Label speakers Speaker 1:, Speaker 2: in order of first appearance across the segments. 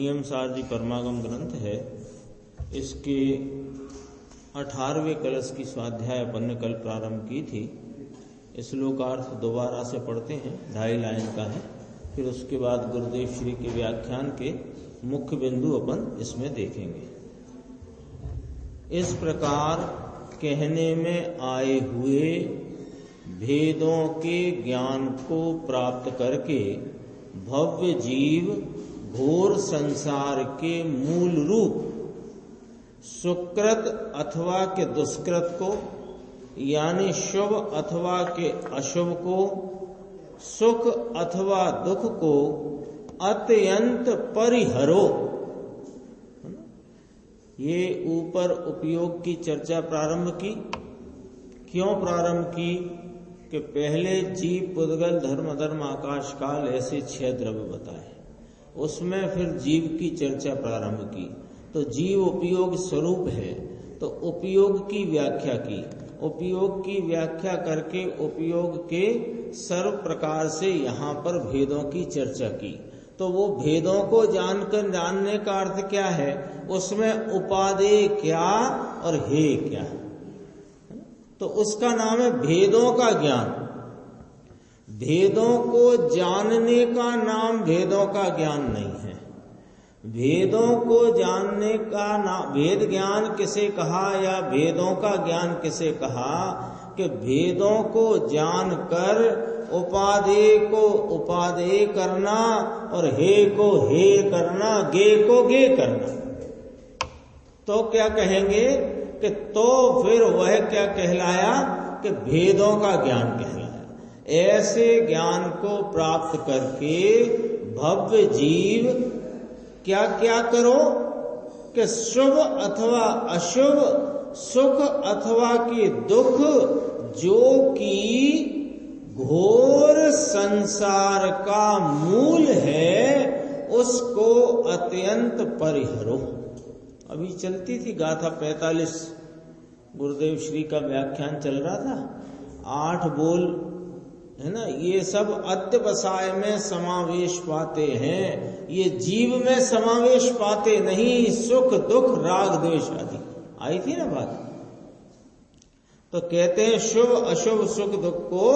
Speaker 1: नियम सार जी परमागम ग्रंथ है, इसके 18वें कलश की स्वाध्याय अपन ने कल प्रारंभ की थी। श्लोकार्थ दोबारा से पढ़ते हैं, 2.5 लाइन का है। फिर उसके बाद गुरुदेव श्री के व्याख्यान के मुख्य बिंदु अपन इसमें देखेंगे। इस प्रकार कहने में आए हुए भेदों के ज्ञान को प्राप्त करके भव्य जीव घोर संसार के मूल रूप सुकृत अथवा के दुष्कृत को, यानी शुभ अथवा के अशुभ को, सुख अथवा दुख को अत्यंत परिहरो। ये ऊपर उपयोग की चर्चा प्रारंभ की। क्यों प्रारंभ की? कि पहले जीव, पुद्गल, धर्म, अधर्म, आकाश, काल ऐसे 6 द्रव्य बताए, उसमें फिर जीव की चर्चा प्रारंभ की। तो जीव उपयोग स्वरूप है, तो उपयोग की व्याख्या की। उपयोग की व्याख्या करके उपयोग के सर्व प्रकार से यहाँ पर भेदों की चर्चा की। तो वो भेदों को जानने का अर्थ क्या है, उसमें उपादेय क्या और हे क्या, तो उसका नाम है भेदों का ज्ञान। भेदों को जानने का नाम भेदों का ज्ञान नहीं है। भेदों को जानने का नाम, भेद ज्ञान किसे कहा या भेदों का ज्ञान किसे कहा? कि भेदों को जानकर उपादेय को उपादेय करना और हे को हे करना, गे को गे करना। तो क्या कहेंगे कि तो फिर वह क्या कहलाया कि भेदों का ज्ञान कहलाया। ऐसे ज्ञान को प्राप्त करके भव्य जीव क्या क्या करो कि शुभ अथवा अशुभ, सुख अथवा कि दुख, जो कि घोर संसार का मूल है, उसको अत्यंत परिहरो। अभी चलती थी गाथा 45, गुरुदेव श्री का व्याख्यान चल रहा था। 8 बोल है ना, ये सब अत्यवसाय में समावेश पाते हैं, ये जीव में समावेश पाते नहीं। सुख दुख राग द्वेष आदि आई थी ना बात। तो कहते हैं शुभ अशुभ सुख दुख को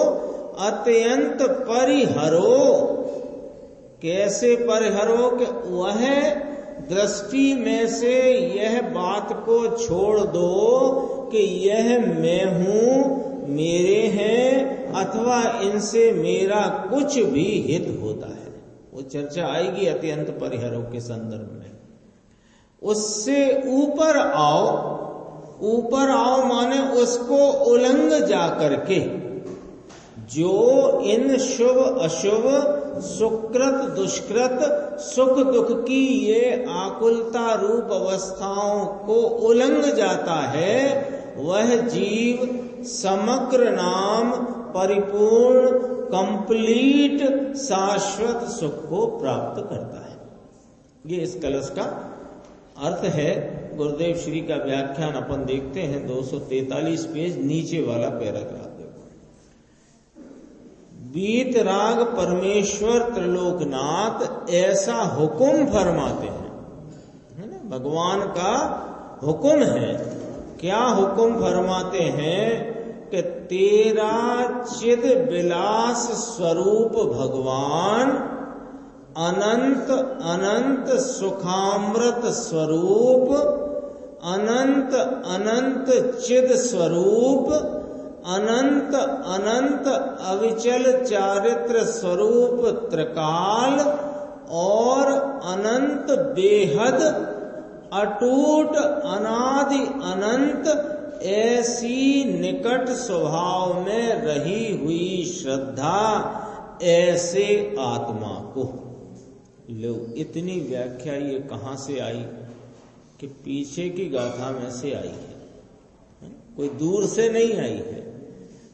Speaker 1: अत्यंत परिहरो। कैसे परिहरो? कि वह दृष्टि में से यह बात को छोड़ दो कि यह मैं हूं, मेरे हैं, अथवा इनसे मेरा कुछ भी हित होता है। वो चर्चा आएगी अत्यंत परिहरों के संदर्भ में। उससे ऊपर आओ। ऊपर आओ माने उसको उलंघ जा करके, जो इन शुभ अशुभ, सुकृत दुष्कृत, सुख दुख की ये आकुलता रूप अवस्थाओं को उलंघ जाता है, वह जीव समग्र नाम परिपूर्ण कंप्लीट शाश्वत सुख को प्राप्त करता है। ये इस कलश का अर्थ है। गुरुदेव श्री का व्याख्यान अपन देखते हैं, 243 पेज, नीचे वाला पैराग्राफ देखो। वीतराग परमेश्वर त्रिलोकनाथ ऐसा हुक्म फरमाते हैं, है ना, भगवान का हुक्म है। क्या हुक्म फरमाते हैं? कि तेरा चिद विलास स्वरूप भगवान, अनंत अनंत सुखामृत स्वरूप, अनंत अनंत चिद स्वरूप, अनंत अनंत अविचल चारित्र स्वरूप त्रिकाल, और अनंत बेहद अटूट अनादि अनंत ऐसी निकट स्वभाव में रही हुई श्रद्धा, ऐसे आत्मा को लो। इतनी व्याख्या ये कहां से आई? कि पीछे की गाथा में से आई है, कोई दूर से नहीं आई है।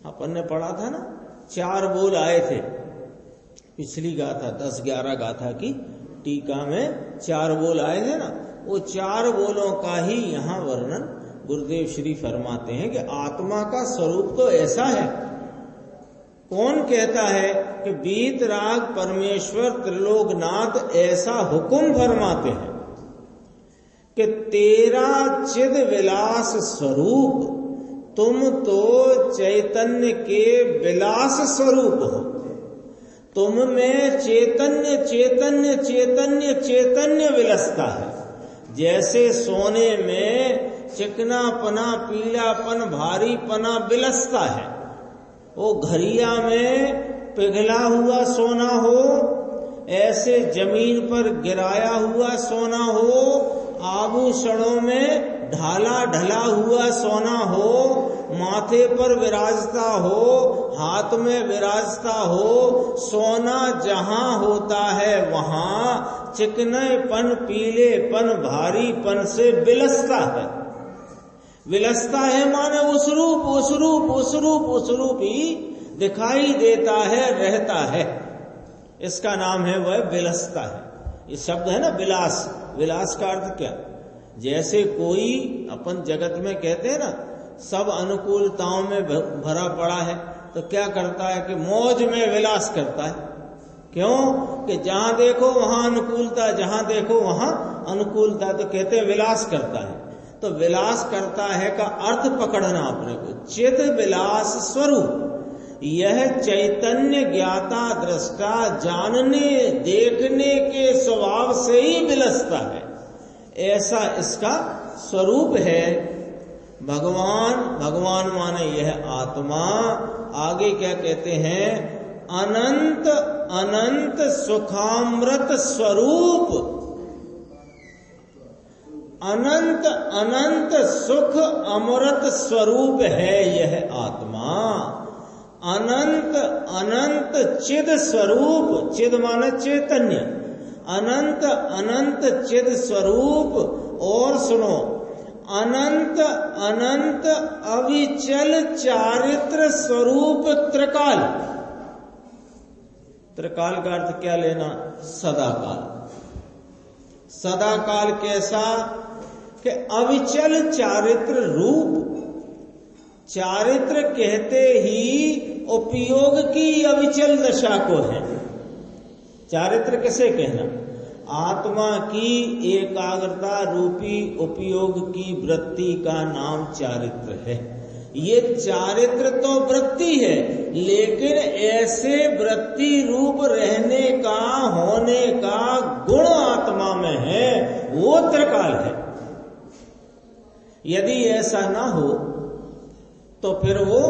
Speaker 1: अपन ने पढ़ा था ना, 4 बोल आए थे पिछली गाथा, 10-11 गाथा की टीका में 4 बोल आए थे ना। वो 4 बोलों का ही यहाँ वर्णन गुरुदेव श्री फरमाते हैं कि आत्मा का स्वरूप तो ऐसा है कौन कहता है कि वीतराग परमेश्वर त्रिलोकनाथ ऐसा हुक्म फरमाते हैं कि तेरा चिद विलास स्वरूप, तुम तो चैतन्य के विलास स्वरूप हो, तुम में चैतन्य चैतन्य चैतन्य चैतन्य विलसता है। जैसे सोने में चिकनापना, पीलापन, भारीपना विलसता है, वो घरिया में पिघला हुआ सोना हो, ऐसे जमीन पर गिराया हुआ सोना हो, आभूषणों में ढाला ढला हुआ सोना हो, माथे पर विराजता हो, हाथ में विराजता हो, सोना जहां होता है वहां चिकनेपन, पीलेपन, भारीपन से विलसता है। विलसता है माने उस रूप उस रूप उस रूप उस रूप ही दिखाई देता है, रहता है। इसका नाम है वह विलसता है। ये शब्द है ना विलास। विलास का अर्थ क्या? जैसे कोई अपन जगत में कहते हैं ना सब अनुकूलताओं में भरा पड़ा है, तो क्या करता है कि मौज में विलास करता है। क्यों? कि जहां देखो वहां अनुकूलता, जहां देखो वहां अनुकूलता, तो कहते हैं विलास करता है। तो विलास करता है का अर्थ पकड़ना अपने को। चिद विलास स्वरूप, यह चैतन्य ज्ञाता दृष्टा जानने देखने के स्वभाव से ही विलसता है, ऐसा इसका स्वरूप है। भगवान माने यह आत्मा। आगे क्या कहते हैं? अनंत अनंत सुखामृत स्वरूप, अनंत अनंत सुख अमृत स्वरूप है यह आत्मा। अनंत अनंत चिद स्वरूप, चिद माने चैतन्य, अनंत अनंत चिद स्वरूप। और सुनो, अनंत अनंत अविचल चारित्र स्वरूप त्रिकाल। त्रिकाल का अर्थ क्या लेना? सदाकाल। सदाकाल कैसा? कि अविचल चारित्र रूप। चारित्र कहते ही उपयोग की अविचल दशा को है। चारित्र किसे कहना? आत्मा की एकाग्रता रूपी उपयोग की वृत्ति का नाम चारित्र है। ये चारित्र तो वृत्ति है, लेकिन ऐसे वृत्ति रूप रहने का, होने का गुण आत्मा में है, वो त्रिकाल है। यदि ऐसा ना हो तो फिर वो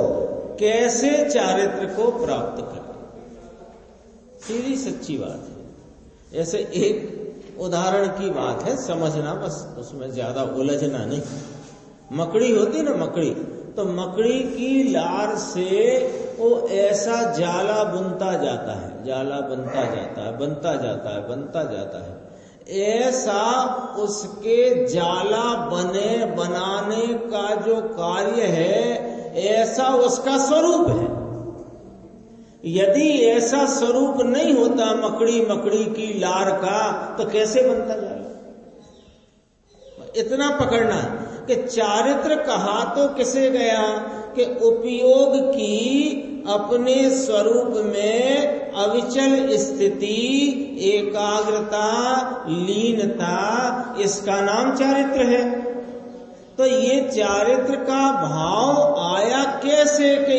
Speaker 1: कैसे चारित्र को प्राप्त करे? सीधी सच्ची बात है। ऐसे एक उदाहरण की बात है, समझना बस, उसमें ज्यादा उलझना नहीं। मकड़ी होती ना मकड़ी, तो मकड़ी की लार से वो ऐसा जाला बुनता जाता है, जाला बनता जाता है, बनता जाता है, बनता जाता है। ऐसा उसके जाला बनाने का जो कार्य है, ऐसा उसका स्वरूप है। यदि ऐसा स्वरूप नहीं होता मकड़ी की लार का, तो कैसे बनता जाला? इतना पकड़ना कि चारित्र कहा तो किसे गया? कि उपयोग की अपने स्वरूप में अविचल स्थिति, एकाग्रता, लीनता, इसका नाम चारित्र है। तो ये चारित्र का भाव आया कैसे? कि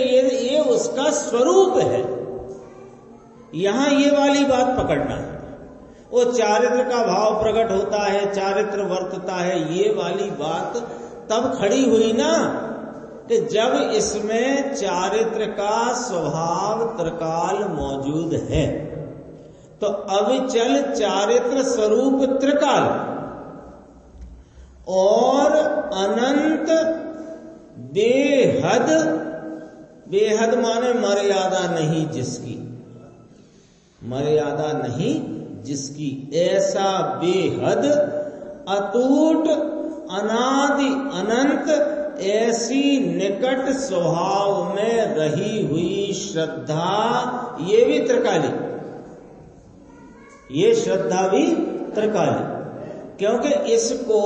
Speaker 1: ये उसका स्वरूप है। यहां ये वाली बात पकड़ना है। वो चारित्र का भाव प्रकट होता है, चारित्र वर्तता है, ये वाली बात तब खड़ी हुई ना कि जब इसमें चारित्र का स्वभाव त्रिकाल मौजूद है। तो अविचल चारित्र स्वरूप त्रिकाल और अनंत बेहद, बेहद माने मर्यादा नहीं जिसकी, मर्यादा नहीं जिसकी, ऐसा बेहद अटूट अनादि अनंत ऐसी निकट स्वभाव में रही हुई श्रद्धा, ये भी त्रिकाली, ये श्रद्धा भी त्रिकाली। क्योंकि इसको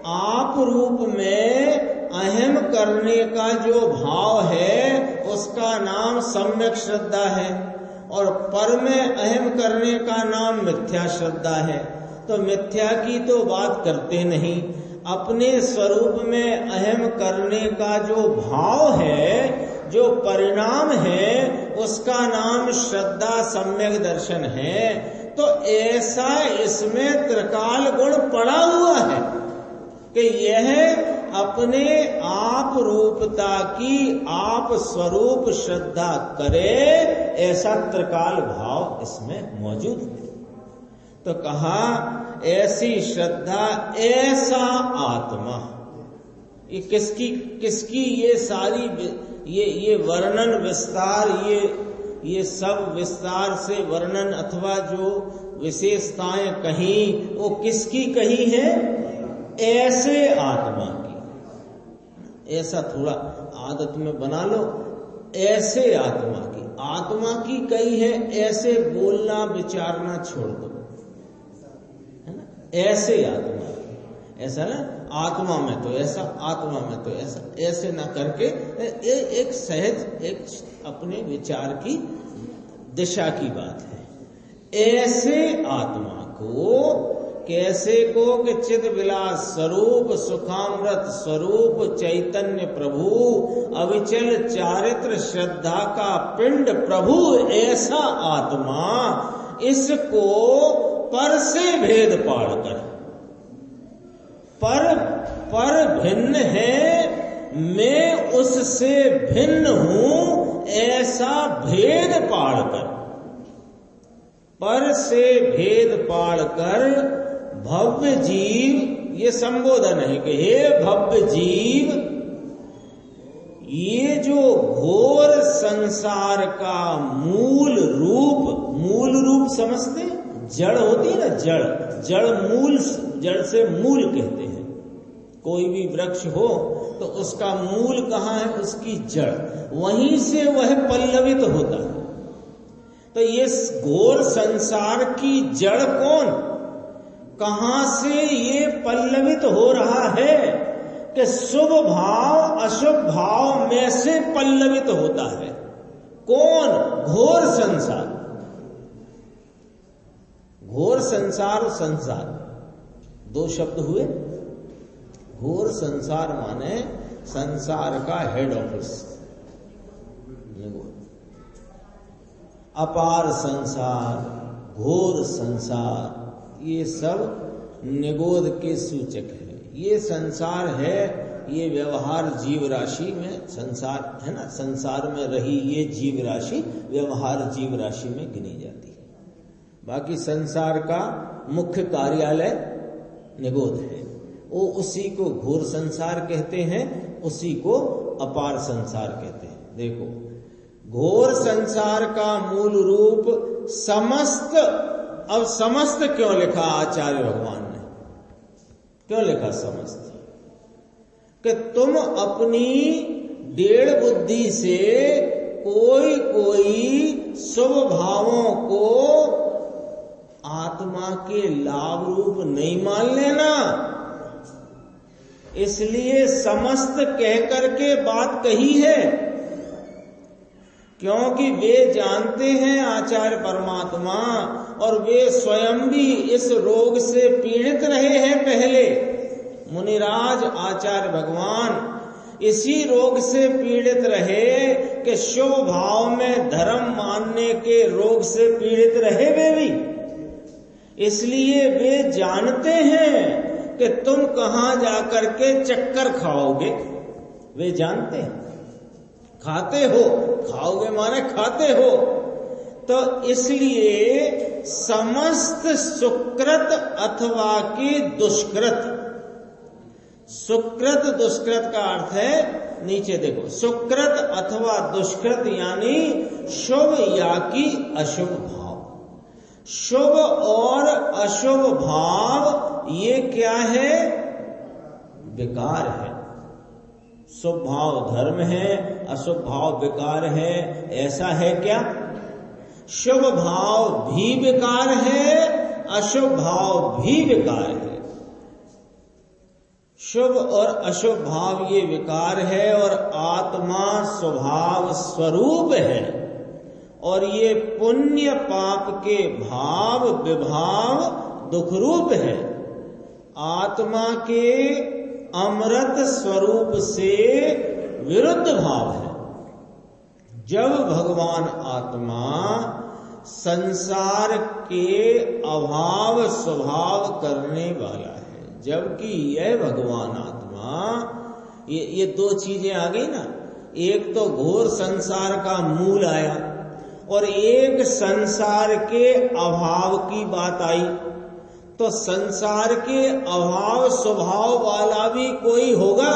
Speaker 1: आप रूप में अहम करने का जो भाव है उसका नाम सम्यक श्रद्धा है, और पर में अहम करने का नाम मिथ्या श्रद्धा है। तो मिथ्या की तो बात करते नहीं, अपने स्वरूप में अहम करने का जो भाव है, जो परिणाम है, उसका नाम श्रद्धा सम्यक दर्शन है। तो ऐसा इसमें त्रिकाल गुण पड़ा हुआ है कि यह अपने आप रूपता की आप स्वरूप श्रद्धा करे, ऐसा त्रिकाल भाव इसमें मौजूद है। तो कहा ऐसी श्रद्धा, ऐसा आत्मा। ये किसकी ये सारी ये वर्णन विस्तार, ये सब विस्तार से वर्णन अथवा जो विशेषताएं कही, वो किसकी कही है? ऐसे आत्मा की। ऐसा थोड़ा आदत में बना लो, ऐसे आत्मा की कही है। ऐसे बोलना विचारना छोड़ दो, है ना? ऐसे आत्मा, ऐसा ना, आत्मा में तो ऐसा, आत्मा में तो ऐसा, ऐसे ना करके एक सहज, एक अपने विचार की दिशा की बात है। ऐसे आत्मा को कैसे को कि चिद विलास स्वरूप सुखामृत स्वरूप चैतन्य प्रभु अविचल चारित्र श्रद्धा का पिंड प्रभु, ऐसा आत्मा इसको पर से भेद पाड़कर, पर भिन्न है, मैं उससे भिन्न हूं, ऐसा भेद पाड़कर, पर से भेद पाड़कर भव्य जीव, ये संबोधन है कि हे भव्य जीव, ये जो घोर संसार का मूल रूप समझते, जड़ होती है ना, जड़ से मूल कहते हैं। कोई भी वृक्ष हो तो उसका मूल कहाँ है? उसकी जड़, वहीं से वह पल्लवित होता है। तो ये घोर संसार की जड़ कौन, कहां से ये पल्लवित हो रहा है? कि शुभ भाव अशुभ भाव में से पल्लवित होता है। कौन? घोर संसार। घोर संसार और संसार दो शब्द हुए। घोर संसार माने संसार का हेड ऑफिस, अपार संसार, घोर संसार, ये सब निगोद के सूचक है। ये संसार है, ये व्यवहार जीव राशि में संसार है ना, संसार में रही ये जीव राशि व्यवहार जीव राशि में गिनी जाती है। बाकी संसार का मुख्य कार्यालय निगोद है, वो उसी को घोर संसार कहते हैं, उसी को अपार संसार कहते हैं। देखो, घोर संसार का मूल रूप समस्त। अब समस्त क्यों लिखा आचार्य भगवान ने? क्यों लिखा समस्त? कि तुम अपनी डेढ़ बुद्धि से कोई शुभ भावों को आत्मा के लाभ रूप नहीं मान लेना। इसलिए समस्त कह करके बात कही है, क्योंकि वे जानते हैं आचार्य परमात्मा, और वे स्वयं भी इस रोग से पीड़ित रहे हैं। पहले मुनिराज आचार्य भगवान इसी रोग से पीड़ित रहे कि शुभ भाव में धर्म मानने के रोग से पीड़ित रहे वे भी। इसलिए वे जानते हैं कि तुम कहां जाकर के चक्कर खाओगे। वे जानते हैं, खाते हो, खाओगे माने खाते हो। तो इसलिए समस्त सुकृत अथवा कि दुष्कृत, सुकृत दुष्कृत का अर्थ है, नीचे देखो, सुकृत अथवा दुष्कृत यानी शुभ या कि अशुभ भाव। शुभ और अशुभ भाव ये क्या है? विकार है। शुभ भाव धर्म है, अशुभ भाव विकार है। ऐसा है क्या? शुभ भाव भी विकार है, अशुभ भाव भी विकार है। शुभ और अशुभ भाव ये विकार है और आत्मा स्वभाव स्वरूप है, और ये पुण्य पाप के भाव विभाव दुख रूप है। आत्मा के अमृत स्वरूप से विरुद्ध भाव है। जब भगवान आत्मा संसार के अभाव स्वभाव करने वाला है, जबकि यह भगवान आत्मा, ये दो चीजें आ गई ना, एक तो घोर संसार का मूल आया और एक संसार के अभाव की बात आई। तो संसार के अभाव स्वभाव वाला भी कोई होगा।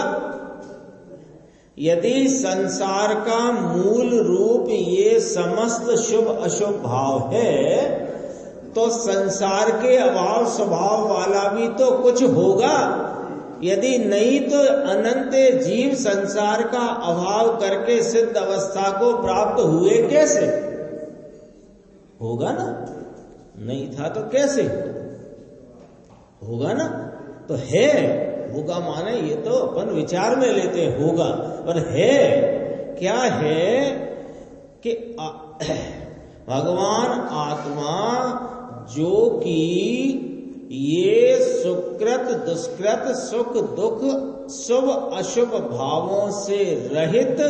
Speaker 1: यदि संसार का मूल रूप ये समस्त शुभ अशुभ भाव है, तो संसार के अभाव स्वभाव वाला भी तो कुछ होगा। यदि नहीं तो अनंत जीव संसार का अभाव करके सिद्ध अवस्था को प्राप्त हुए कैसे? होगा ना, नहीं था तो कैसे होगा ना? तो है, होगा माने ये तो अपन विचार में लेते हैं होगा, पर है क्या है कि भगवान आत्मा जो कि ये सुकृत दुष्कृत सुख दुख शुभ अशुभ भावों से रहित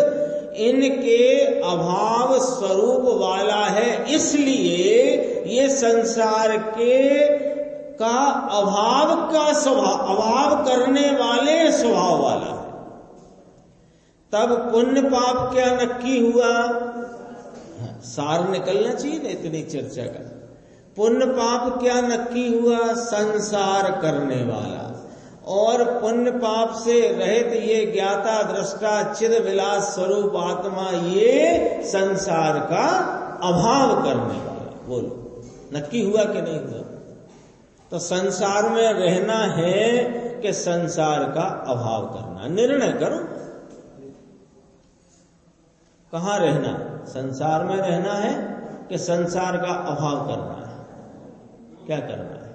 Speaker 1: इनके अभाव स्वरूप वाला है, इसलिए ये संसार के का अभाव करने वाले स्वभाव वाला है। तब पुण्य पाप क्या नक्की हुआ? सार निकलना चाहिए ना इतनी चर्चा का। पुण्य पाप क्या नक्की हुआ? संसार करने वाला, और पुण्य पाप से रहित ये ज्ञाता दृष्टा चिद विलास स्वरूप आत्मा ये संसार का अभाव करने वाला। बोलो नक्की हुआ कि नहीं हुआ? तो संसार में रहना है कि संसार का अभाव करना? निर्णय करो, कहां रहना है? संसार में रहना है कि संसार का अभाव करना है? क्या करना है?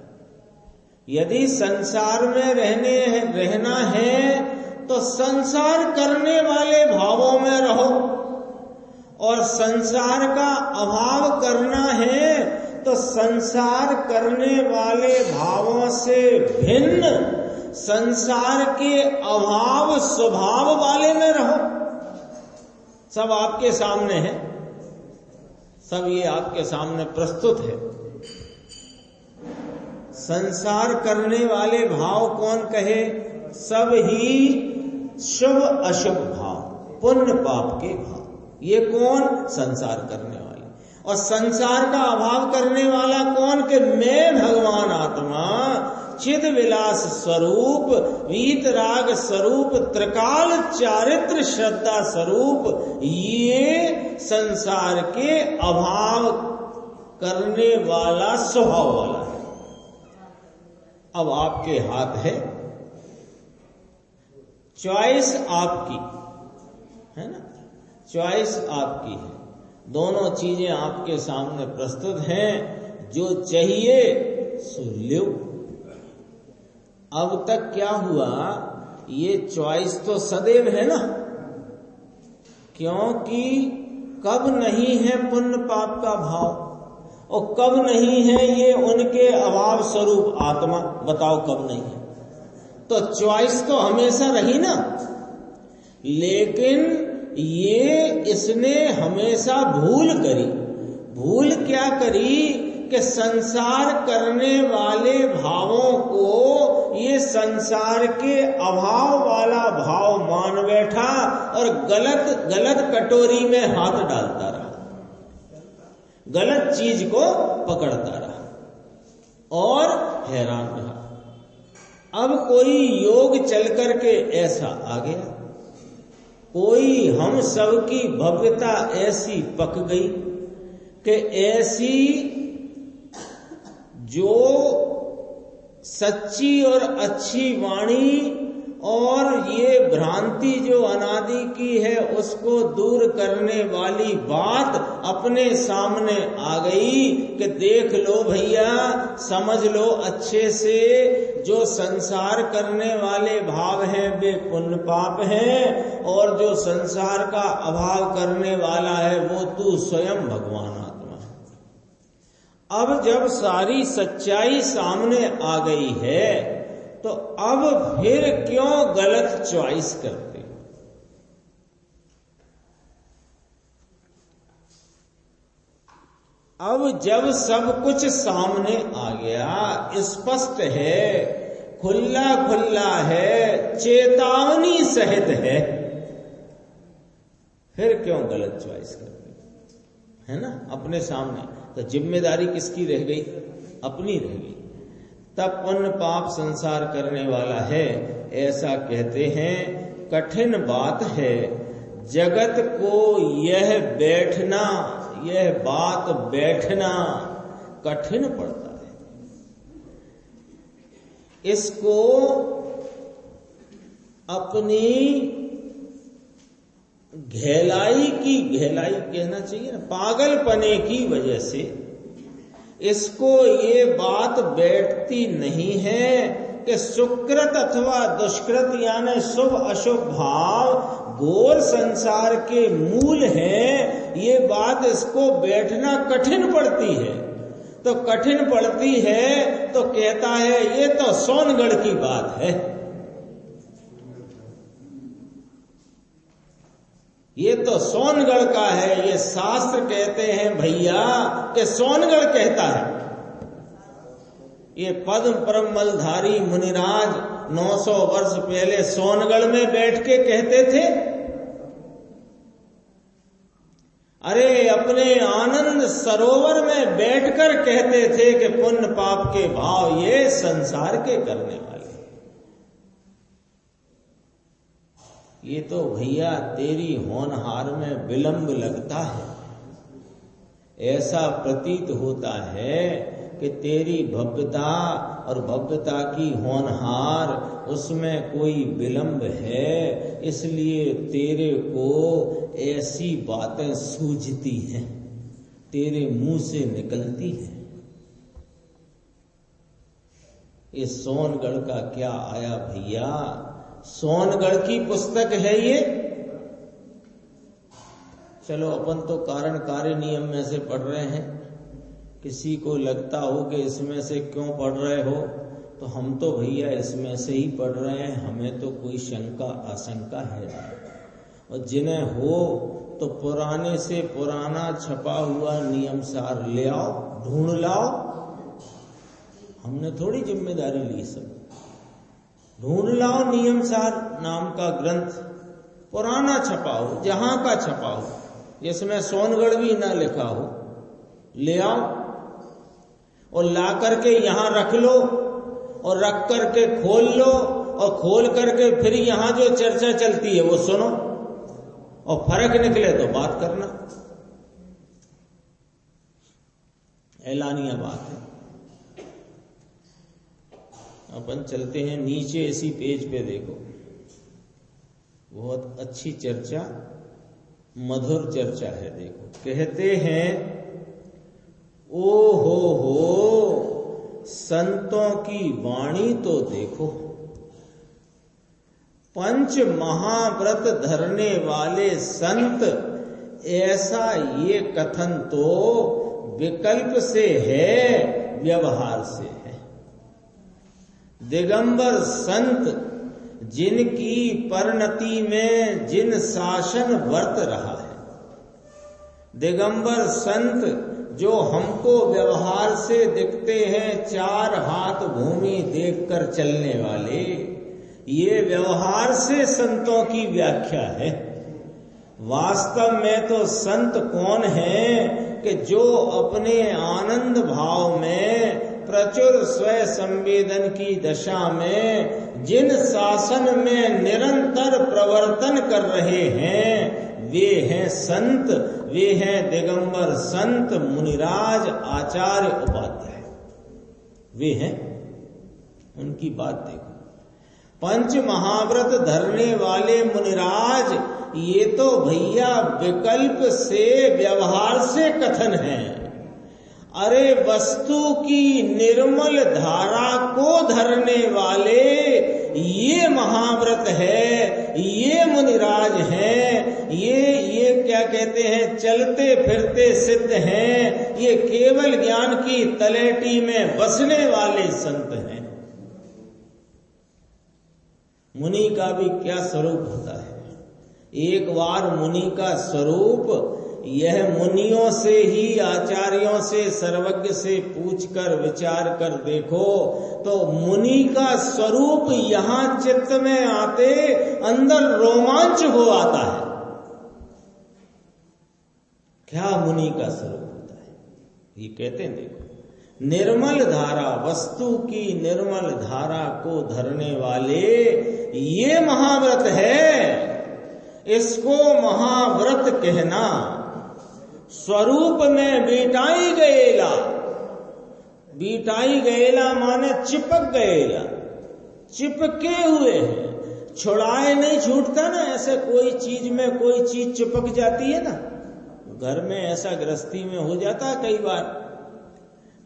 Speaker 1: यदि संसार में रहना है तो संसार करने वाले भावों में रहो, और संसार का अभाव करना है तो संसार करने वाले भावों से भिन्न संसार के अभाव स्वभाव वाले में रहो। सब आपके सामने है, सब ये आपके सामने प्रस्तुत है। संसार करने वाले भाव कौन कहे? सब ही शुभ अशुभ भाव, पुण्य पाप के भाव। ये कौन? संसार करने वाले। और संसार का अभाव करने वाला कौन? कि मैं भगवान आत्मा चिद विलास स्वरूप वीतराग स्वरूप त्रिकाल चारित्र श्रद्धा स्वरूप ये संसार के अभाव करने वाला स्वभाव वाला है। अब आपके हाथ है, चॉइस आपकी है ना, चॉइस आपकी है। दोनों चीजें आपके सामने प्रस्तुत हैं, जो चाहिए सो लो। अब तक क्या हुआ? ये चॉइस तो सदैव है ना, क्योंकि कब नहीं है पुण्य पाप का भाव और कब नहीं है ये उनके अभाव स्वरूप आत्मा? बताओ कब नहीं है? तो चॉइस तो हमेशा रही ना, लेकिन ये इसने हमेशा भूल करी। भूल क्या करी? कि संसार करने वाले भावों को ये संसार के अभाव वाला भाव मान बैठा और गलत कटोरी में हाथ डालता रहा, गलत चीज को पकड़ता रहा और हैरान रहा। अब कोई योग चल करके ऐसा आ गया, कोई हम सब की भव्यता ऐसी पक गई कि ऐसी जो सच्ची और अच्छी वाणी और ये भ्रांति भ्रांति जो अनादि की है उसको दूर करने वाली बात अपने सामने आ गई कि देख लो भैया, समझ लो अच्छे से, जो संसार करने वाले भाव हैं वे पुण्य पाप हैं, और जो संसार का अभाव करने वाला है वो तू स्वयं भगवान आत्मा है। अब जब सारी सच्चाई सामने आ गई है तो अब फिर क्यों गलत चॉइस करते? अब जब सब कुछ सामने आ गया, स्पष्ट है, खुला खुला है, चेतावनी सहित है, फिर क्यों गलत चॉइस करते? है ना, अपने सामने। तो जिम्मेदारी किसकी रह गई? अपनी रह गई। तब पुण्य पाप संसार करने वाला है, ऐसा कहते हैं। कठिन बात है जगत को यह बैठना, यह बात बैठना कठिन पड़ता है। इसको अपनी घेलाई कहना चाहिए ना, पागलपने की वजह से इसको ये बात बैठती नहीं है कि सुकृत अथवा दुष्कृत यानी शुभ अशुभ भाव घोर संसार के मूल हैं। ये बात इसको बैठना कठिन पड़ती है। तो कठिन पड़ती है तो कहता है ये तो सोनगढ़ की बात है, ये तो सोनगढ़ का है। ये शास्त्र कहते हैं भैया कि सोनगढ़ कहता है। ये पद्म परम मलधारी मुनिराज 900 वर्ष पहले सोनगढ़ में बैठ के कहते थे। अरे अपने आनंद सरोवर में बैठकर कहते थे कि पुण्य पाप के भाव ये संसार के करने वाले। ये तो भैया तेरी होनहार में विलंब लगता है। ऐसा प्रतीत होता है कि तेरी भव्यता और भव्यता की होनहार उसमें कोई विलंब है, इसलिए तेरे को ऐसी बातें सूझती हैं, तेरे मुंह से निकलती हैं। ये सोनगढ़ का क्या आया भैया? सोनगढ़ की पुस्तक है ये। चलो अपन तो कारण कार्य नियम में से पढ़ रहे हैं। किसी को लगता हो कि इसमें से क्यों पढ़ रहे हो, तो हम तो भैया इसमें से ही पढ़ रहे हैं, हमें तो कोई शंका आशंका है नहीं। और जिन्हें हो तो पुराने से पुराना छपा हुआ नियम सार ले आओ, ढूंढ लाओ। हमने थोड़ी जिम्मेदारी ली, सब ढूंढ लाओ। नियम सार नाम का ग्रंथ पुराना छपा हो, जहां का छपा हो, जिसमें सोनगढ़ भी ना लिखा हो, ले आओ और ला करके यहां रख लो, और रख करके खोल लो, और खोल करके फिर यहां जो चर्चा चलती है वो सुनो, और फर्क निकले तो बात करना। ऐलानिया बात है। अपन चलते हैं नीचे, इसी पेज पे देखो, बहुत अच्छी चर्चा, मधुर चर्चा है। देखो, कहते हैं ओ हो संतों की वाणी तो देखो, पंच महाव्रत धरने वाले संत, ऐसा ये कथन तो विकल्प से है, व्यवहार से है। दिगंबर संत जिनकी परिणति में जिन शासन वर्त रहा है, दिगंबर संत जो हमको व्यवहार से दिखते हैं, चार हाथ भूमि देखकर चलने वाले, ये व्यवहार से संतों की व्याख्या है। वास्तव में तो संत कौन है कि जो अपने आनंद भाव में प्रचुर स्वय संवेदन की दशा में जिन शासन में निरंतर प्रवर्तन कर रहे हैं, वे हैं संत, वे हैं दिगंबर संत मुनिराज आचार्य उपाध्याय, वे हैं। उनकी बात देखो। पंच महाव्रत धरने वाले मुनिराज, ये तो भैया विकल्प से, व्यवहार से कथन है। अरे वस्तु की निर्मल धारा को धरने वाले ये महाव्रत है, ये मुनिराज हैं, ये क्या कहते हैं, चलते फिरते सिद्ध हैं, ये केवल ज्ञान की तलेटी में बसने वाले संत हैं। मुनि का भी क्या स्वरूप होता है। एक बार मुनि का स्वरूप यह मुनियों से ही, आचार्यों से, सर्वज्ञ से पूछकर विचार कर देखो तो मुनि का स्वरूप यहां चित्त में आते अंदर रोमांच हो आता है। क्या मुनि का स्वरूप होता है, ये कहते हैं। देखो, निर्मल धारा, वस्तु की निर्मल धारा को धरने वाले ये महाव्रत है। इसको महाव्रत कहना। स्वरूप में बीटाई गएला, बीटाई गएला माने चिपक गएला, चिपके हुए हैं, छुड़ाए नहीं छूटता ना। ऐसे कोई चीज में कोई चीज चिपक जाती है ना, घर में ऐसा गृहस्थी में हो जाता है कई बार,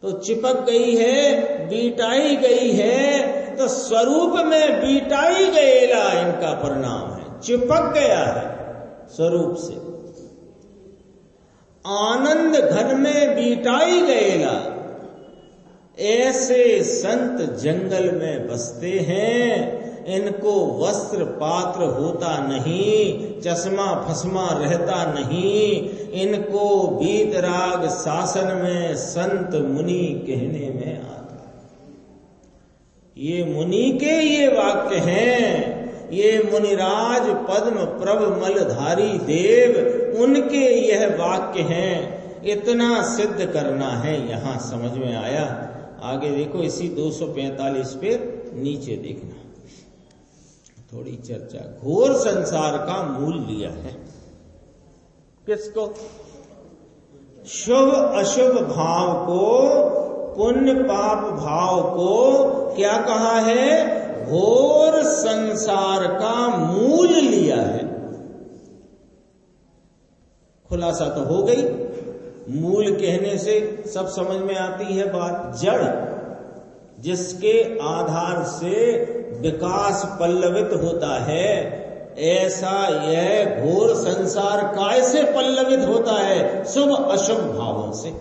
Speaker 1: तो चिपक गई है, बीटाई गई है, तो स्वरूप में बीटाई गएला इनका परिणाम है, चिपक गया है स्वरूप से। आनंद घन में बीटाई गएला, ऐसे संत जंगल में बसते हैं। इनको वस्त्र पात्र होता नहीं, चश्मा फसमा रहता नहीं, इनको वीतराग शासन में संत मुनि कहने में आता। ये मुनि के ये वाक्य हैं। ये मुनिराज पद्म प्रभ मलधारी देव, उनके यह वाक्य हैं। इतना सिद्ध करना है, यहां समझ में आया। आगे देखो, इसी 245 पे नीचे देखना, थोड़ी चर्चा। घोर संसार का मूल लिया है किसको? शुभ अशुभ भाव को, पुण्य पाप भाव को क्या कहा है? घोर संसार का मूल लिया है। खुलासा तो हो गई। मूल कहने से सब समझ में आती है बात। जड़, जिसके आधार से विकास पल्लवित होता है, ऐसा यह घोर संसार कैसे पल्लवित होता है? शुभ अशुभ भावों से।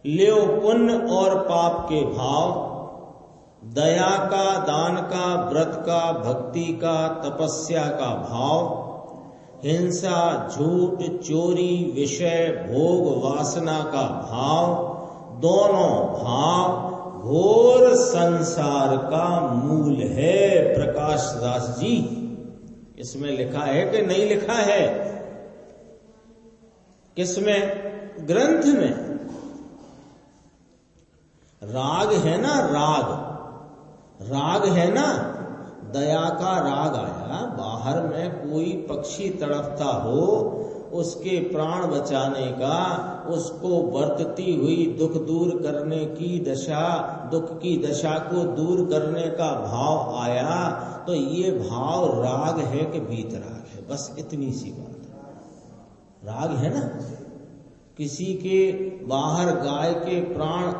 Speaker 1: लियो पुण्य और पाप के भाव, दया का, दान का, व्रत का, भक्ति का, तपस्या का भाव, हिंसा, झूठ, चोरी, विषय, भोग, वासना का भाव, दोनों भाव घोर संसार का मूल है। प्रकाश दास जी, इसमें लिखा है कि नहीं लिखा है? किसमें? ग्रंथ में। राग है ना, राग, राग है ना, दया का राग आया। बाहर में कोई पक्षी तड़पता हो, उसके प्राण बचाने का, उसको बरतती हुई दुख दूर करने की दशा, दुख की दशा को दूर करने का भाव आया, तो ये भाव राग है कि वीतराग है? बस इतनी सी बात है। राग है ना। किसी के बाहर गाय के प्राण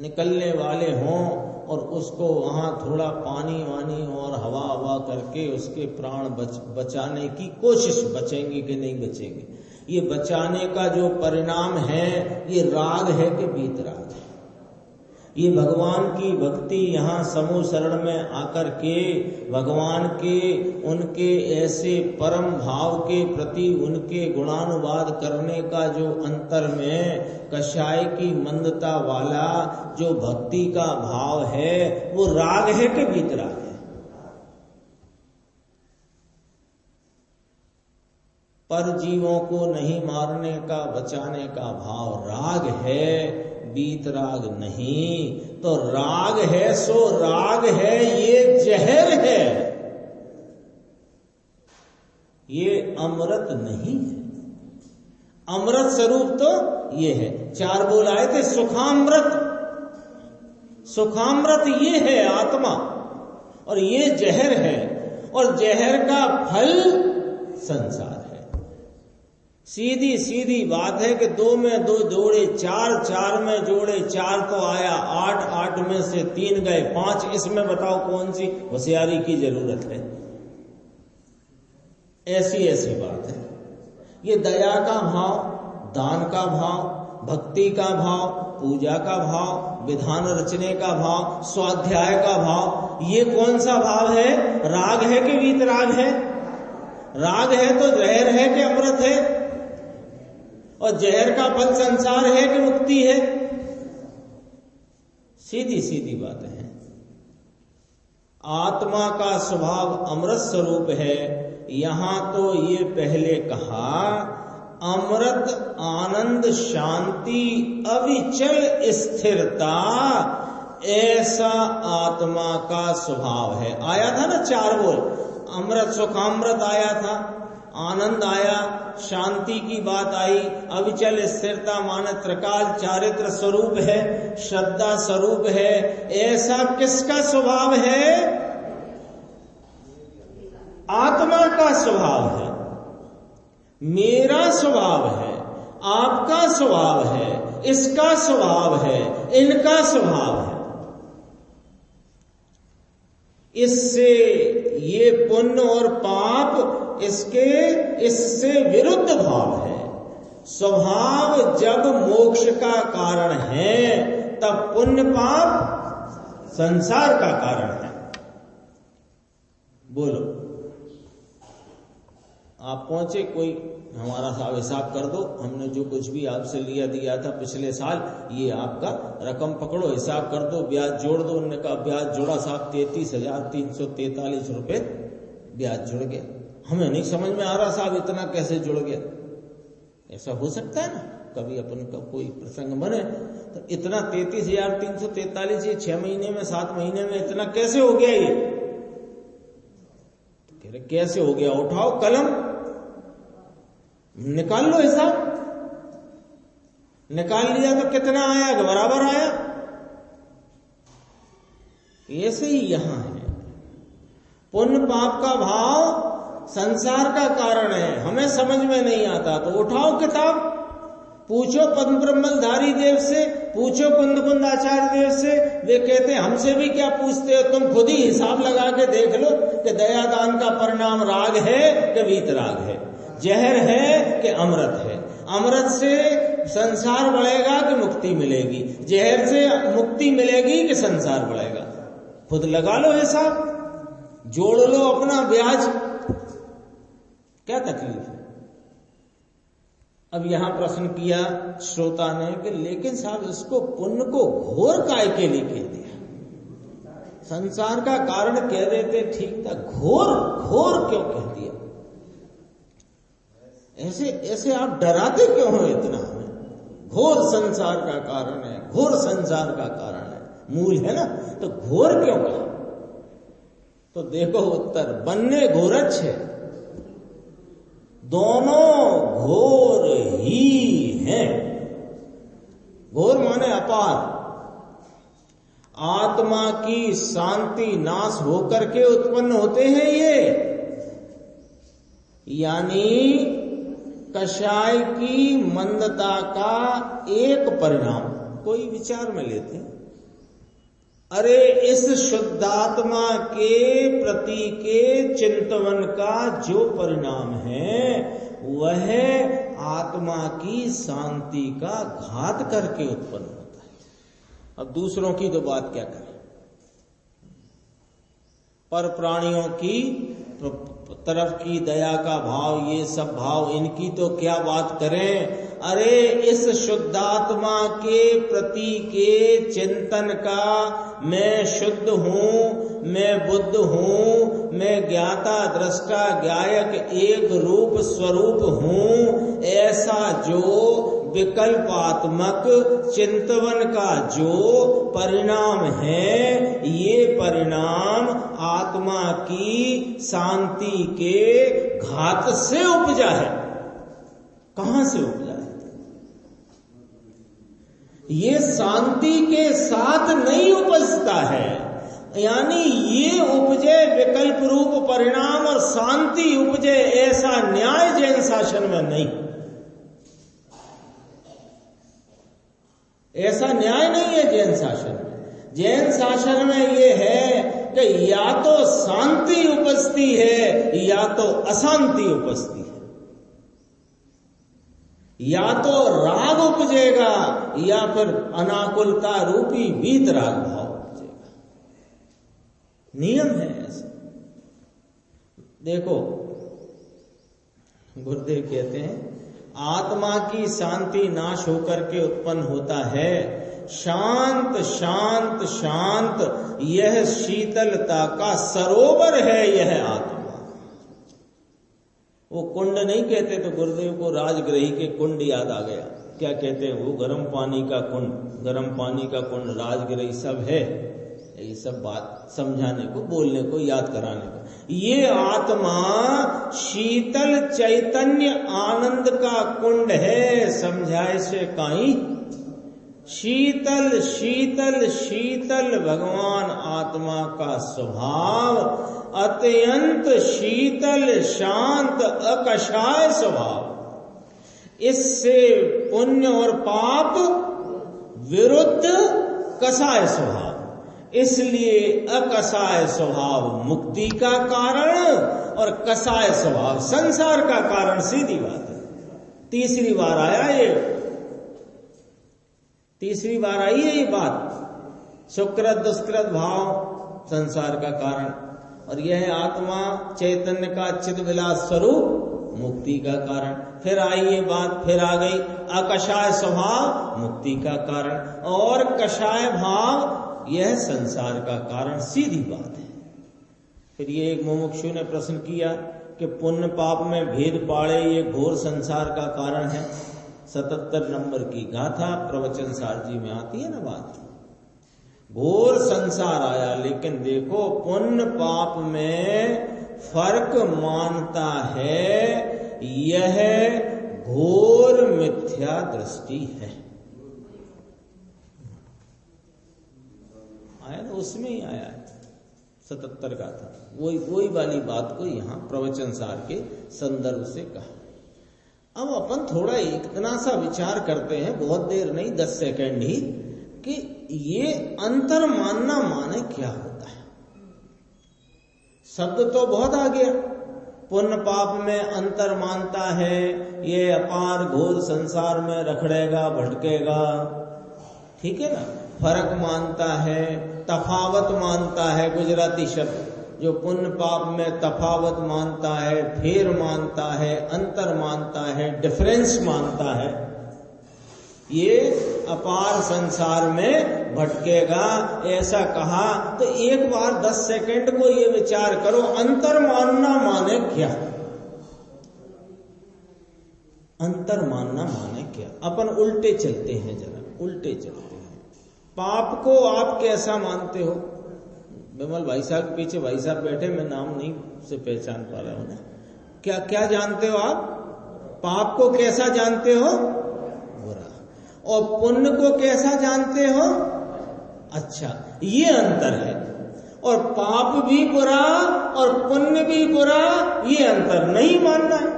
Speaker 1: निकलने वाले हों और उसको वहां थोड़ा पानी वानी और हवा हवा करके उसके प्राण बचाने की कोशिश, बचेंगे कि नहीं बचेंगे, ये बचाने का जो परिणाम है, ये राग है कि वीतराग है? ये भगवान की भक्ति यहाँ समूह शरण में आकर के भगवान के, उनके ऐसे परम भाव के प्रति उनके गुणानुवाद करने का जो अंतर में कषाय की मंदता वाला जो भक्ति का भाव है, वो राग है कि वीतराग है? पर जीवों को नहीं मारने का, बचाने का भाव राग है, वीतराग नहीं। तो राग है सो राग है, ये जहर है, ये अमृत नहीं है। अमृत स्वरूप तो ये है। 4 बोल आए थे, सुखामृत, सुखामृत ये है आत्मा, और ये जहर है, और जहर का फल संसार है। सीधी सीधी बात है कि 2 में 2 जोड़े 4, 4 में जोड़े 4 तो आया 8, 8 में से 3 गए 5। इसमें बताओ कौन सी होशियारी की जरूरत है? ऐसी ऐसी बात है। ये दया का भाव, दान का भाव, भक्ति का भाव, पूजा का भाव, विधान रचने का भाव, स्वाध्याय का भाव, ये कौन सा भाव है? राग है कि वीतराग है? राग है तो जहर है कि अमृत है? और जहर का फल संसार है कि मुक्ति है? सीधी सीधी बातें हैं। आत्मा का स्वभाव अमृत स्वरूप है। यहां तो ये पहले कहा अमृत आनंद शांति अविचल स्थिरता, ऐसा आत्मा का स्वभाव है। आया था ना 4 बोल, अमृत सुखामृत आया था, आनंद आया, शांति की बात आई, अविचल स्थिरता माने त्रिकाल चारित्र स्वरूप है, श्रद्धा स्वरूप है। ऐसा किसका स्वभाव है? आत्मा का स्वभाव है, मेरा स्वभाव है, आपका स्वभाव है, इसका स्वभाव है, इनका स्वभाव है। इससे ये पुण्य और पाप इससे विरुद्ध भाव है। स्वभाव जब मोक्ष का कारण है तब पुण्य पाप संसार का कारण है। बोलो, आप पहुंचे, कोई हमारा हिसाब कर दो, हमने जो कुछ भी आपसे लिया दिया था पिछले साल, ये आपका रकम पकड़ो, हिसाब कर दो, ब्याज जोड़ दो। उन्होंने कहा ब्याज जोड़ा साहब 33,343 रुपए ब्याज जुड़ गया। हमें नहीं समझ में आ रहा साहब इतना कैसे जुड़ गया। ऐसा हो सकता है ना, कभी अपन का कोई प्रसंग बने तो इतना 33,343 ये 6 महीने में 7 महीने में इतना कैसे हो गया? ये तो कह रहे कैसे हो गया? उठाओ कलम, निकाल लो हिसाब। निकाल लिया तो कितना आया? बराबर आया। ऐसे ही यहां है, पुण्य पाप का भाव संसार का कारण है। हमें समझ में नहीं आता तो उठाओ किताब, पूछो पद्म ब्रह्मधारी देव से, पूछो कुंद कुंद आचार्य देव से। वे कहते हमसे भी क्या पूछते हो, तुम खुद ही हिसाब लगा के देख लो कि दयादान का परिणाम राग है कि वीतराग है, जहर है कि अमृत है। अमृत से संसार बढ़ेगा कि मुक्ति मिलेगी, जहर से मुक्ति मिलेगी कि संसार बढ़ेगा? खुद लगा लो हिसाब, जोड़ लो अपना ब्याज, क्या तकलीफ है? अब यहां प्रश्न किया श्रोता ने कि लेकिन साहब इसको पुण्य को घोर काय के लिए कह दिया? संसार का कारण कह देते ठीक था, घोर घोर क्यों कह दिया? ऐसे ऐसे आप डराते क्यों हो इतना हमें? घोर संसार का कारण है, घोर संसार का कारण है, मूल है ना, तो घोर क्यों कहा? तो देखो उत्तर, बनने घोरच है, दोनों घोर ही हैं। घोर माने अपार। आत्मा की शांति नाश होकर के उत्पन्न होते हैं ये, यानी कषाय की मंदता का एक परिणाम। कोई विचार में लेते हैं, अरे इस शुद्धात्मा के प्रति के चिंतन का जो परिणाम है वह आत्मा की शांति का घात करके उत्पन्न होता है। अब दूसरों की तो बात क्या करें, पर प्राणियों की तरफ की दया का भाव, ये सब भाव, इनकी तो क्या बात करें। अरे इस शुद्धात्मा के प्रति के चिंतन का मैं शुद्ध हूं, मैं बुद्ध हूं, मैं ज्ञाता दृष्टा ज्ञायक एक रूप स्वरूप हूं, ऐसा जो विकल्पात्मक चिंतन का जो परिणाम है, ये परिणाम आत्मा की शांति के घात से उपजा है। कहां से उपजा है? ये शांति के साथ नहीं उपजता है, यानी ये उपजे विकल्प रूप परिणाम और शांति उपजे, ऐसा न्याय जैन शासन में नहीं। ऐसा न्याय नहीं है जैन शासन में। जैन शासन में ये है कि या तो शांति उपजती है या तो अशांति उपजती है, या तो राग उपजेगा या फिर अनाकुलता रूपी वीत राग भाव उपजेगा। नियम है ऐसा। देखो गुरुदेव कहते हैं आत्मा की शांति नाश होकर के उत्पन्न होता है। शांत शांत शांत यह शीतलता का सरोवर है यह आत्मा। वो कुंड नहीं कहते तो गुरुदेव को राजगृही के कुंड याद आ गया। क्या कहते हैं वो? गर्म पानी का कुंड, गर्म पानी का कुंड, राजगृही सब है। ये सब बात समझाने को, बोलने को, याद कराने को। ये आत्मा शीतल चैतन्य आनंद का कुंड है। समझाए से काई शीतल शीतल शीतल भगवान आत्मा का स्वभाव अत्यंत शीतल शांत अकषाय स्वभाव। इससे पुण्य और पाप विरुद्ध कषाय स्वभाव। इसलिए अकषाय स्वभाव मुक्ति का कारण और कषाय स्वभाव संसार का कारण। सीधी बात है। तीसरी बार आया ये, तीसरी बार आई है ये बात। सुकृत दुष्कृत भाव संसार का कारण, और यह आत्मा चैतन्य का चिद विलास स्वरूप मुक्ति का कारण। फिर आई ये बात, फिर आ गई अकषाय स्वभाव मुक्ति का कारण, और कषाय भाव यह संसार का कारण। सीधी बात है। फिर ये एक मुमुक्षु ने प्रश्न किया कि पुण्य पाप में भेद पाड़े ये घोर संसार का कारण है। 77 नंबर की गाथा प्रवचन सार जी में आती है ना बात। घोर संसार आया, लेकिन देखो पुण्य पाप में फर्क मानता है, यह घोर मिथ्या दृष्टि है। आया ना, उसमें ही आया है 77 गाथा। वही वाली बात को यहां प्रवचन सार के संदर्भ से कहा। अब अपन थोड़ा इतना सा विचार करते हैं, बहुत देर नहीं, 10 सेकंड ही, कि ये अंतर मानना माने क्या होता है। शब्द तो बहुत आ गया। पुण्य पाप में अंतर मानता है, ये अपार घोर संसार में रखड़ेगा भटकेगा, ठीक है ना। फर्क मानता है, तफावत मानता है, गुजराती शब्द जो पुण्य पाप में तफावत मानता है, फेर मानता है, अंतर मानता है, डिफरेंस मानता है। ये अपार संसार में भटकेगा ऐसा कहा। तो एक बार 10 सेकंड को ये विचार करो, अंतर मानना माने क्या? अंतर मानना माने क्या? अपन उल्टे चलते हैं, जरा उल्टे चलते हैं। पाप को आप कैसा मानते हो? विमल भाई साहब के पीछे भाई साहब बैठे, मैं नाम नहीं से पहचान पा रहा हूं ना। क्या क्या जानते हो आप? पाप को कैसा जानते हो? बुरा। और पुण्य को कैसा जानते हो? अच्छा, ये अंतर है। और पाप भी बुरा और पुण्य भी बुरा, ये अंतर नहीं मानना है।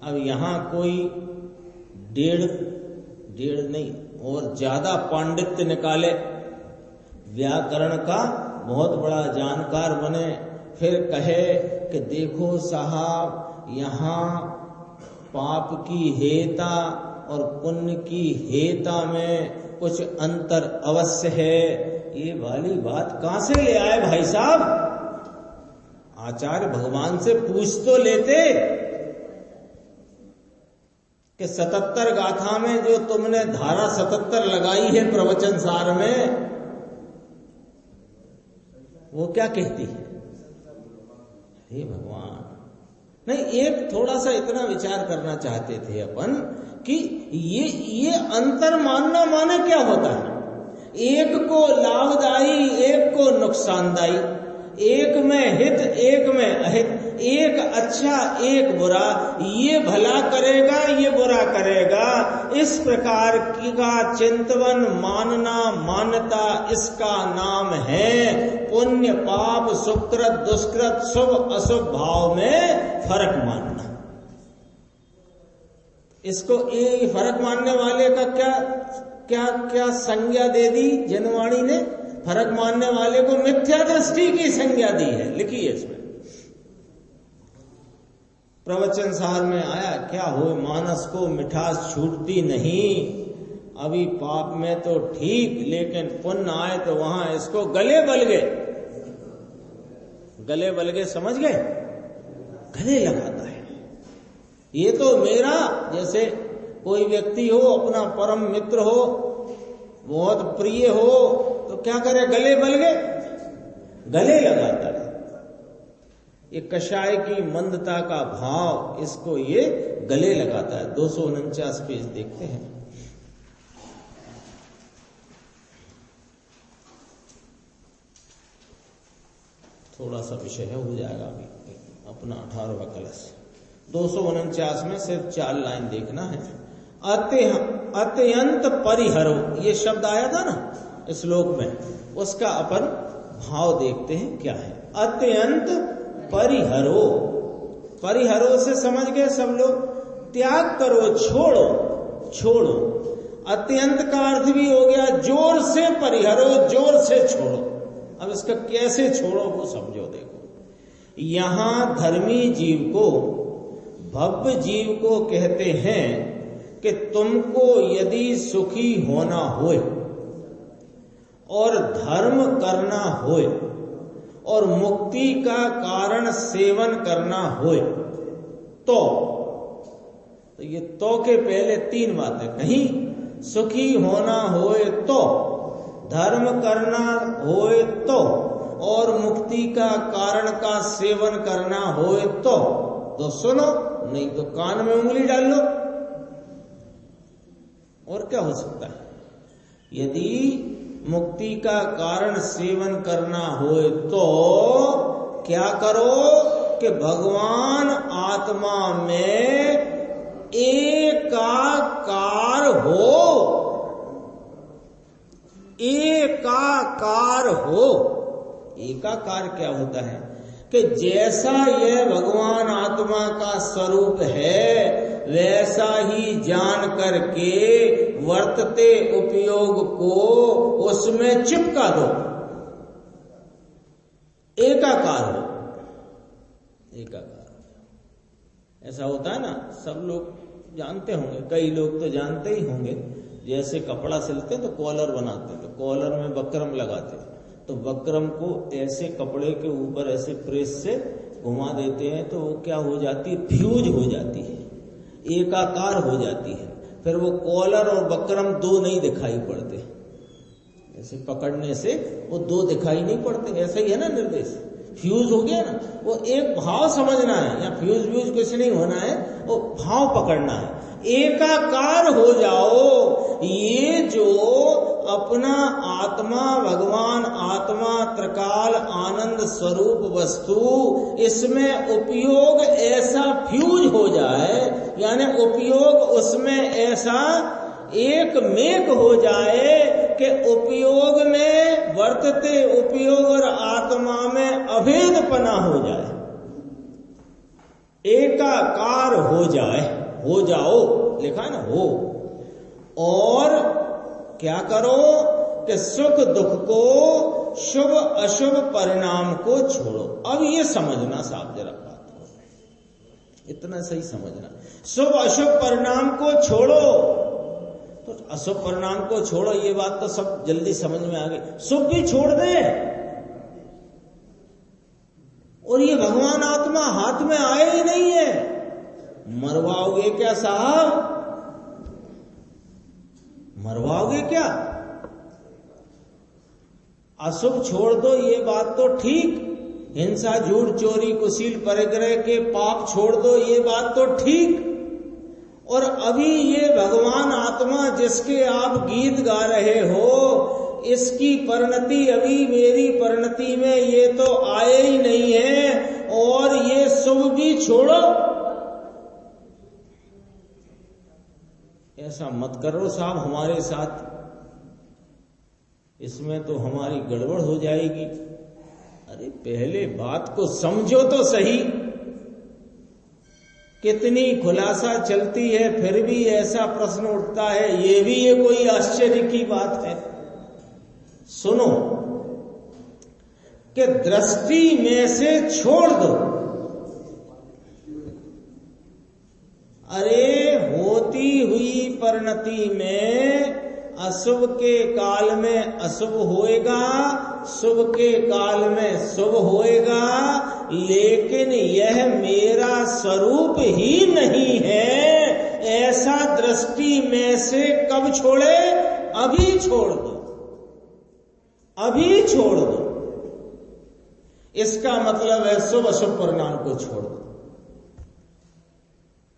Speaker 1: अब यहां कोई डेढ़ नहीं और ज्यादा पांडित्य निकाले, व्याकरण का बहुत बड़ा जानकार बने, फिर कहे कि देखो साहब यहाँ पाप की हेता और पुण्य की हेता में कुछ अंतर अवश्य है। ये वाली बात कहां से ले आए भाई साहब? आचार्य भगवान से पूछ तो लेते कि 77 गाथा में जो तुमने धारा 77 लगाई है प्रवचन सार में, वो क्या कहती है? हे भगवान, नहीं, एक थोड़ा सा इतना विचार करना चाहते थे अपन कि ये अंतर मानना माने क्या होता है। एक को लाभदायी, एक को नुकसानदायी, एक में हित एक में अहित, एक अच्छा एक बुरा, ये भला करेगा ये बुरा करेगा, इस प्रकार की का चिंतन मानना मान्यता, इसका नाम है पुण्य पाप सुकृत दुष्कृत शुभ अशुभ भाव में फर्क मानना। इसको ये फर्क मानने वाले का क्या संज्ञा दे दी जनवाणी ने? फर्क मानने वाले को मिथ्या दृष्टि की संज्ञा दी है। लिखिए इसमें प्रवचन सार में आया, क्या हो मानस को मिठास छूटती नहीं, अभी पाप में तो ठीक, लेकिन पुण्य आए तो वहां इसको गले बल गए। गले बल गए समझ गए? गले लगाता है। ये तो मेरा, जैसे कोई व्यक्ति हो अपना परम मित्र हो, बहुत प्रिय हो, तो क्या करे? गले बल गए, गले लगाता है। ये कषाय की मंदता का भाव, इसको ये गले लगाता है। 249 पेज देखते हैं। थोड़ा सा विषय है, हो जाएगा अभी अपना 18वां कलश। 249 में सिर्फ 4 लाइन देखना है। अत्यंत परिहरो, ये शब्द आया था ना श्लोक में, उसका अपन भाव देखते हैं क्या है। अत्यंत परिहरो, परिहरो से समझ गए सब लोग? त्याग करो, छोड़ो, छोड़ो। अत्यंत का अर्थ भी हो गया जोर से परिहरो, जोर से छोड़ो। अब इसका कैसे छोड़ो वो समझो। देखो, यहां धर्मी जीव को, भव्य जीव को कहते हैं कि तुमको यदि सुखी होना होए और धर्म करना होए और मुक्ति का कारण सेवन करना होए तो ये तो के पहले 3 बातें कहीं। सुखी होना होए तो, धर्म करना होए तो, और मुक्ति का कारण का सेवन करना होए तो सुनो, नहीं तो कान में उंगली डाल लो। और क्या हो सकता है? यदि मुक्ति का कारण सेवन करना होए तो क्या करो कि भगवान आत्मा में एकाकार हो, एकाकार हो। एकाकार क्या होता है? कि जैसा यह भगवान आत्मा का स्वरूप है वैसा ही जान करके वर्तते उपयोग को उसमें चिपका दो। एकाकार हो, एकाकार। ऐसा होता है ना, सब लोग जानते होंगे, कई लोग तो जानते ही होंगे। जैसे कपड़ा सिलते तो कॉलर बनाते, तो कॉलर में बकरम लगाते, तो बकरम को ऐसे कपड़े के ऊपर ऐसे प्रेस से घुमा देते हैं तो वो क्या हो जाती है? फ्यूज हो जाती है, एकाकार हो जाती है। फिर वो कॉलर और बकरम 2 नहीं दिखाई पड़ते, ऐसे पकड़ने से वो 2 दिखाई नहीं पड़ते। ऐसा ही है ना निर्देश, फ्यूज हो गया ना। वो एक भाव समझना है, या फ्यूज व्यूज कुछ नहीं होना है, वो भाव पकड़ना है। एकाकार हो जाओ। ये जो अपना आत्मा, भगवान आत्मा, त्रिकाल आनंद स्वरूप वस्तु, इसमें उपयोग ऐसा फ्यूज हो जाए, यानी उपयोग उसमें ऐसा एक मेक हो जाए कि उपयोग में वर्तते उपयोग और आत्मा में अभेदपना हो जाए, एकाकार हो जाए, हो जाओ लिखा है ना, हो। और क्या करो कि सुख दुख को, शुभ अशुभ परिणाम को छोड़ो। अब ये समझना साफ जरा बात, इतना सही समझना। शुभ अशुभ परिणाम को छोड़ो, तो अशुभ परिणाम को छोड़ो, ये बात तो सब जल्दी समझ में आ गई। शुभ भी छोड़ दे, और ये भगवान आत्मा हाथ में आए ही नहीं है। मरवाओगे क्या साहब, मरवाओगे क्या? अशुभ छोड़ दो ये बात तो ठीक, हिंसा झूठ चोरी कुशील परिग्रह के पाप छोड़ दो ये बात तो ठीक। और अभी ये भगवान आत्मा जिसके आप गीत गा रहे हो, इसकी परिणति, अभी मेरी परिणति परिणति में ये तो आए ही नहीं है, और ये शुभ भी छोड़ो। ऐसा मत करो साहब हमारे साथ, इसमें तो हमारी गड़बड़ हो जाएगी। अरे पहले बात को समझो तो सही। कितनी खुलासा चलती है फिर भी ऐसा प्रश्न उठता है, ये कोई आश्चर्य की बात है। सुनो कि दृष्टि में से छोड़ दो। अरे होती हुई परिणति में अशुभ के काल में अशुभ होएगा, शुभ के काल में शुभ होएगा, लेकिन यह मेरा स्वरूप ही नहीं है, ऐसा दृष्टि में से कब छोड़े? अभी छोड़ दो, अभी छोड़ दो। इसका मतलब है शुभ अशुभ परिणाम को छोड़ दो।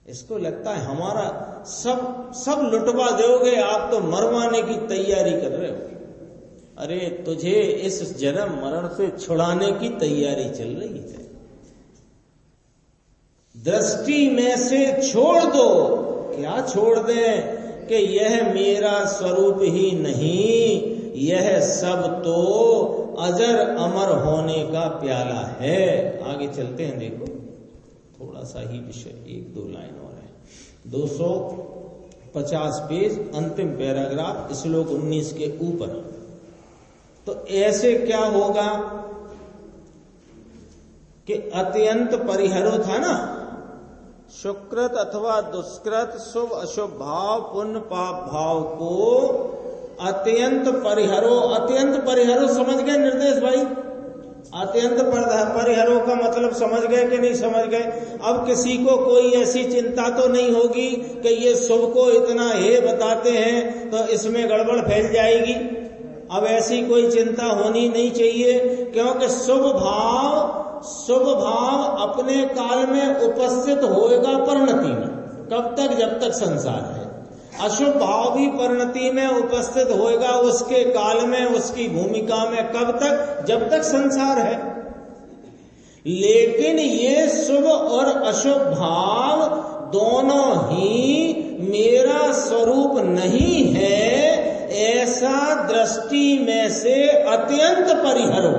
Speaker 1: इसको लगता है हमारा सब लुटवा दोगे, आप तो मरवाने की तैयारी कर रहे हो। अरे तुझे इस जन्म मरण से छुड़ाने की तैयारी चल रही है। दृष्टि में से छोड़ दो। क्या छोड़ दें? कि यह मेरा स्वरूप ही नहीं, यह सब तो अजर अमर होने का प्याला है। आगे चलते हैं, देखो थोड़ा सा ही विषय, 1-2 लाइन और है। 250 पेज, अंतिम पैराग्राफ, श्लोक 19 के ऊपर। तो ऐसे क्या होगा कि अत्यंत परिहरो था ना, सुकृत अथवा दुष्कृत, शुभ अशुभ भाव, पुण्य पाप भाव को अत्यंत परिहरो। अत्यंत परिहरो समझ गए निर्देश भाई? अत्यंत परिहरों का मतलब समझ गए कि नहीं समझ गए? अब किसी को कोई ऐसी चिंता तो नहीं होगी कि ये शुभ को इतना हे बताते हैं तो इसमें गड़बड़ फैल जाएगी। अब ऐसी कोई चिंता होनी नहीं चाहिए, क्योंकि शुभ भाव अपने काल में उपस्थित होएगा परिणति में। कब तक? जब तक संसार है। अशुभ भाव भी परिणति में उपस्थित होएगा उसके काल में, उसकी भूमिका में। कब तक? जब तक संसार है। लेकिन ये शुभ और अशुभ भाव दोनों ही मेरा स्वरूप नहीं है, ऐसा दृष्टि में से अत्यंत परिहरो।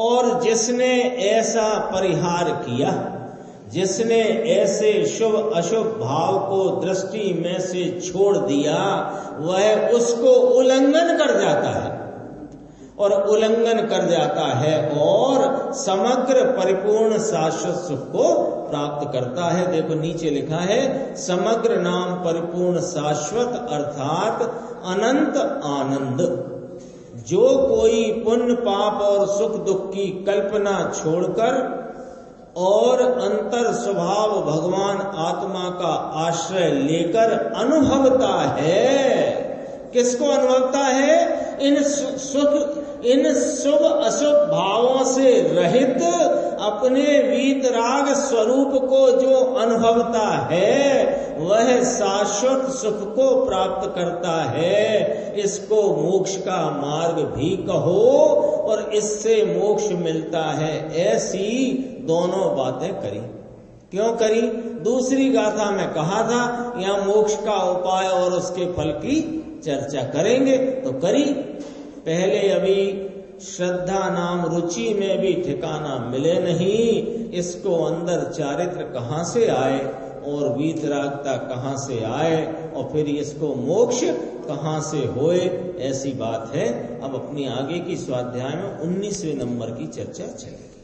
Speaker 1: और जिसने ऐसा परिहार किया, जिसने ऐसे शुभ अशुभ भाव को दृष्टि में से छोड़ दिया, वह उसको उल्लंघन कर जाता है, और उल्लंघन कर जाता है और समग्र परिपूर्ण शाश्वत सुख को प्राप्त करता है। देखो नीचे लिखा है, समग्र नाम परिपूर्ण शाश्वत अर्थात अनंत आनंद। जो कोई पुण्य पाप और सुख दुख की कल्पना छोड़कर और अंतर स्वभाव भगवान आत्मा का आश्रय लेकर अनुभवता है। किसको अनुभवता है? इन शुभ अशुभ भावों से रहित अपने वीतराग स्वरूप को जो अनुभवता है, वह शाश्वत सुख को प्राप्त करता है। इसको मोक्ष का मार्ग भी कहो, और इससे मोक्ष मिलता है। ऐसी दोनों बातें करी। क्यों करी? दूसरी गाथा में कहा था यहाँ मोक्ष का उपाय और उसके फल की चर्चा करेंगे, तो करी। पहले अभी श्रद्धा नाम रुचि में भी ठिकाना मिले नहीं, इसको अंदर चारित्र कहाँ से आए और वीतरागता कहाँ से आए, और फिर इसको मोक्ष कहाँ से होए, ऐसी बात है। अब अपनी आगे की स्वाध्याय में 19वें नंबर की चर्चा चलेगी।